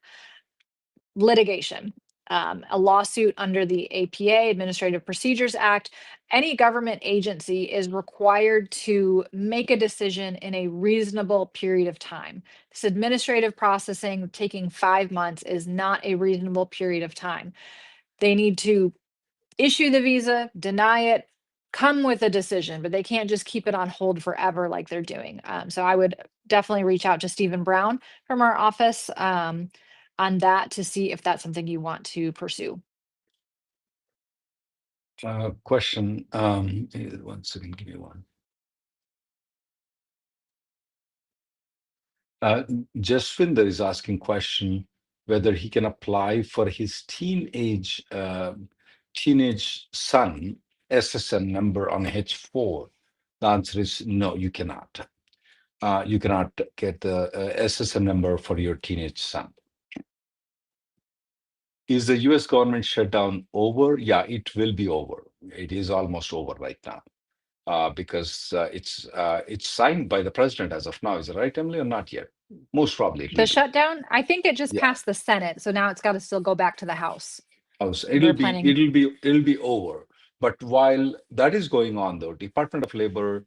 Litigation, a lawsuit under the APA, Administrative Procedures Act. Any government agency is required to make a decision in a reasonable period of time. This administrative processing taking 5 months is not a reasonable period of time. They need to issue the visa, deny it, come with a decision, but they can't just keep it on hold forever like they're doing. So I would definitely reach out to Stephen Brown from our office on that to see if that's something you want to pursue. Question. 1 second, give me one. Jaswinder is asking question whether he can apply for his teenage son SSN number on H4. The answer is no, you cannot. You cannot get the SSN number for your teenage son. Is the US government shutdown over? Yeah, it will be over. It is almost over right now. Because it's signed by the president as of now. Is it right, Emily, or not yet? Most probably it will The be. shutdown, I think it just Yeah. passed the Senate, so now it's got to still go back to the House. House. They're It'll be planning. it'll be over. But while that is going on, though, Department of Labor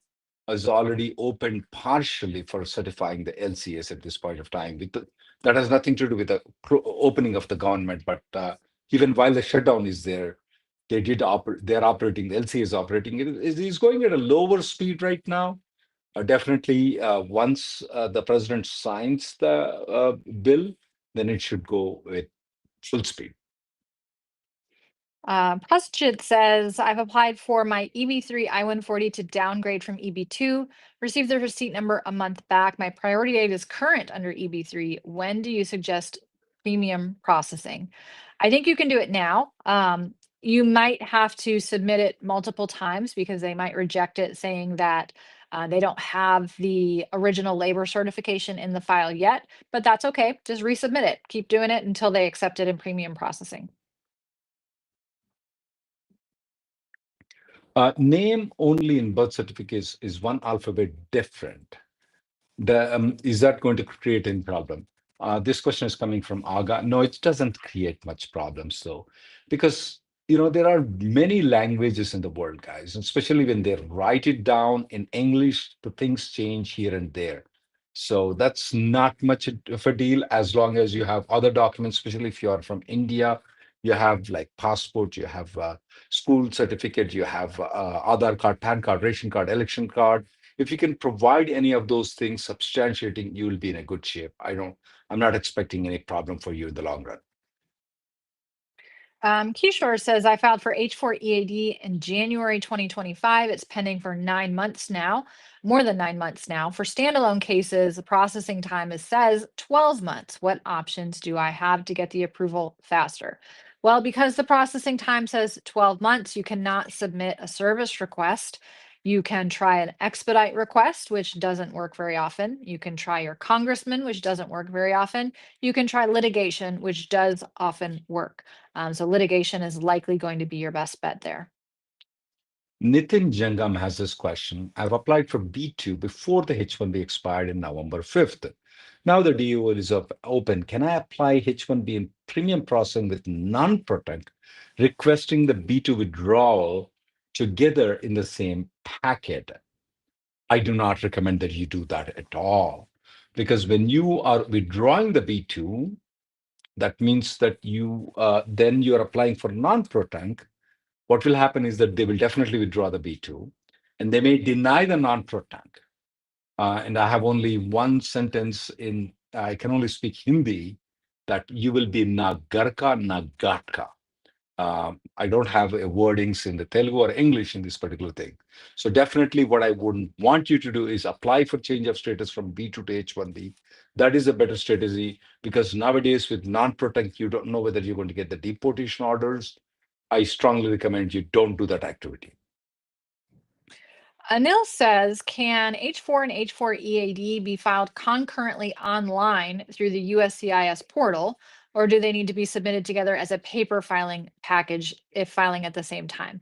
has already opened partially for certifying the LCS at this point of time. That has nothing to do with the opening of the government. But even while the shutdown is there, they're operating. The LCS is operating. It is going at a lower speed right now. Definitely, once the president signs the bill, then it should go with full speed. Prasjit says, I've applied for my EB3 I-140 to downgrade from EB2, received the receipt number a month back. My priority date is current under EB3. When do you suggest premium processing? I think you can do it now. You might have to submit it multiple times because they might reject it saying that they don't have the original labor certification in the file yet, but that's okay. Just resubmit it. Keep doing it until they accept it in premium processing. Name only in birth certificates is one alphabet different. Is that going to create any problem? This question is coming from Aga. No, it doesn't create much problems though, because there are many languages in the world, guys, especially when they write it down in English, the things change here and there. So that's not much of a deal as long as you have other documents, especially if you are from India, you have like passport, you have school certificate, you have Aadhaar card, PAN card, ration card, election card. If you can provide any of those things substantiating, you will be in a good shape. I'm not expecting any problem for you in the long run. Kishore says, I filed for H4 EAD in January 2025. It's pending for 9 months now, more than 9 months now. For standalone cases, the processing time says 12 months. What options do I have to get the approval faster? Well, because the processing time says 12 months, you cannot submit a service request. You can try an expedite request, which doesn't work very often. You can try your congressman, which doesn't work very often. You can try litigation, which does often work. So litigation is likely going to be your best bet there. Nitin Jangam has this question. I've applied for B2 before the H1B expired in November 5th. Now the DO is open. Can I apply H1B in premium processing with non-protect, requesting the B2 withdrawal together in the same packet? I do not recommend that you do that at all. Because when you are withdrawing the B2, that means that then you're applying for non-protect. What will happen is that they will definitely withdraw the B2 and they may deny the non-protect. And I have only one sentence I can only speak Hindi, that you will be na garka na gatka. I don't have wordings in the Telugu or English in this particular thing. So definitely what I would want you to do is apply for change of status from B2 to H1B. That is a better strategy because nowadays with non-protect, you don't know whether you're going to get the deportation orders. I strongly recommend you don't do that activity. Anil says, can H4 and H4 EAD be filed concurrently online through the USCIS portal, or do they need to be submitted together as a paper filing package if filing at the same time?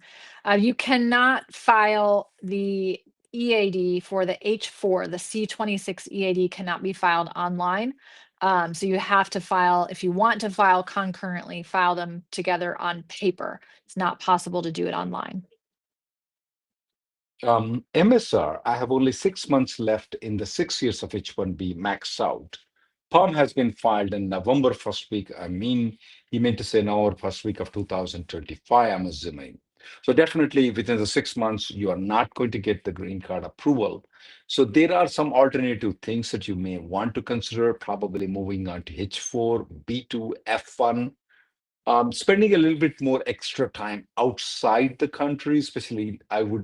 You cannot file the EAD for the H4, the C26 EAD cannot be filed online. So you have to file, if you want to file concurrently, file them together on paper. It's not possible to do it online. MSR, I have only 6 months left in the 6 years of H1B max out. Perm has been filed in November first week. He meant to say November first week of 2025, I'm assuming. So definitely within the 6 months, you are not going to get the green card approval. So there are some alternative things that you may want to consider, probably moving on to H4, B2, F1, spending a little bit more extra time outside the country, especially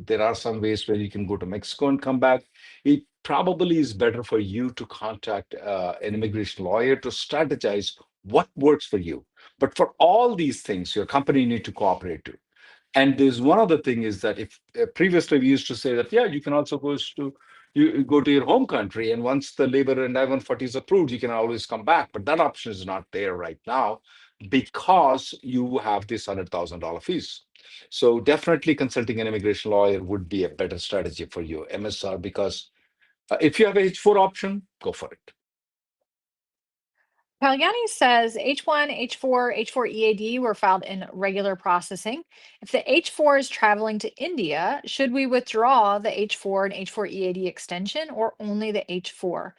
there are some ways where you can go to Mexico and come back. It probably is better for you to contact an immigration lawyer to strategize what works for you. But for all these things, your company need to cooperate too. And there's one other thing is that if previously we used to say that, yeah, you can also you go to your home country, and once the labor and I-140 is approved, you can always come back. But that option is not there right now because you have this $100,000 fees. So definitely consulting an immigration lawyer would be a better strategy for you, MSR, because if you have a H4 option, go for it. Pagliani says H1, H4, H4 EAD were filed in regular processing. If the H4 is traveling to India, should we withdraw the H4 and H4 EAD extension or only the H4?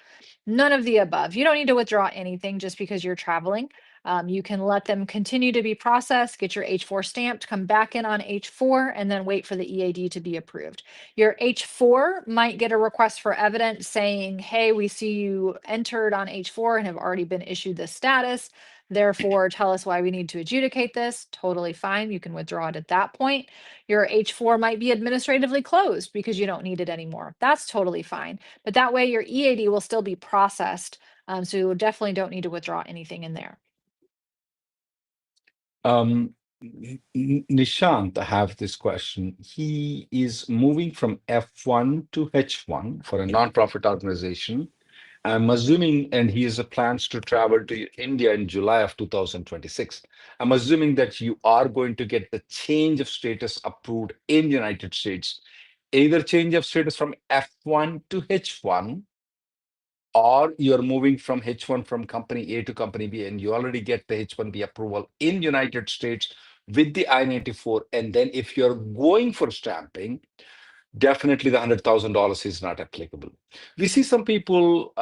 None of the above. You don't need to withdraw anything just because you're traveling. You can let them continue to be processed, get your H4 stamped, come back in on H4, and then wait for the EAD to be approved. Your H4 might get a request for evidence saying, hey, we see you entered on H4 and have already been issued this status. Therefore, tell us why we need to adjudicate this. Totally fine. You can withdraw it at that point. Your H4 might be administratively closed because you don't need it anymore. That's totally fine. But that way your EAD will still be processed. So you definitely don't need to withdraw anything in there. Nishant, I have this question. He is moving from F1 to H1 for a nonprofit organization. I'm assuming, and he has plans to travel to India in July of 2026. I'm assuming that you are going to get the change of status approved in the United States, either change of status from F1 to H1, or you're moving from H1 from company A to company B, and you already get the H1B approval in United States with the I-94. And then if you're going for stamping, definitely the $100,000 is not applicable. We see some people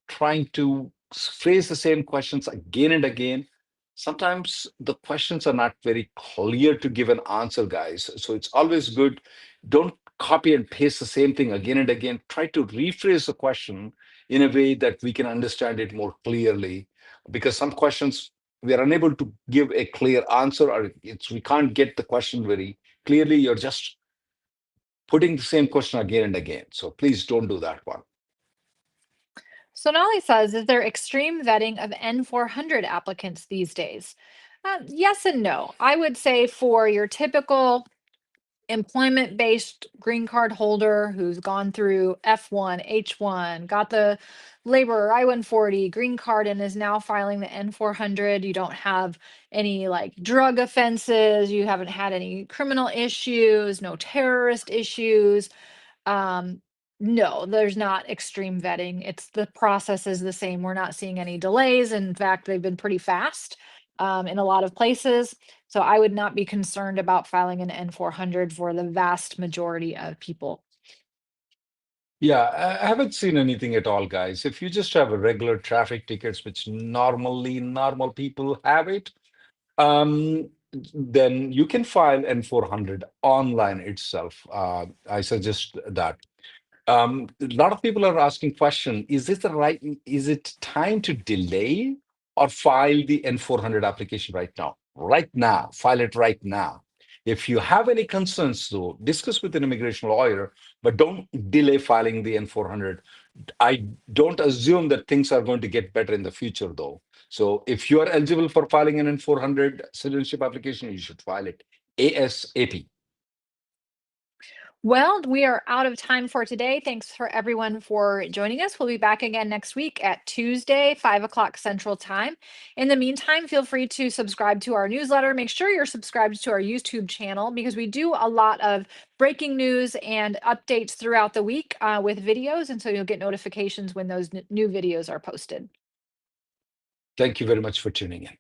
trying to phrase the same questions again and again. Sometimes the questions are not very clear to give an answer, guys. So it's always good. Don't copy and paste the same thing again and again. Try to rephrase the question in a way that we can understand it more clearly. Because some questions we are unable to give a clear answer, or we can't get the question very clearly. You're just putting the same question again and again. So please don't do that one. Sonali says, is there extreme vetting of N400 applicants these days? Yes and no. I would say for your typical employment-based green card holder who's gone through F1, H1, got the labor I-140 green card and is now filing the N-400. You don't have any like drug offenses, you haven't had any criminal issues, no terrorist issues. No, there's not extreme vetting. The process is the same. We're not seeing any delays. In fact, they've been pretty fast in a lot of places. So I would not be concerned about filing an N-400 for the vast majority of people. Yeah, I haven't seen anything at all, guys. If you just have a regular traffic tickets, which normally normal people have it, then you can file N-400 online itself. I suggest that. A lot of people are asking question, is it time to delay or file the N-400 application right now? Right now, file it right now. If you have any concerns, though, discuss with an immigration lawyer, but don't delay filing the N-400. I don't assume that things are going to get better in the future, though. So if you are eligible for filing an N-400 citizenship application, you should file it ASAP. Well, we are out of time for today. Thanks for everyone for joining us. We'll be back again next week at Tuesday, 5 o'clock Central Time. In the meantime, feel free to subscribe to our newsletter. Make sure you're subscribed to our YouTube channel because we do a lot of breaking news and updates throughout the week with videos. And so you'll get notifications when those new videos are posted. Thank you very much for tuning in.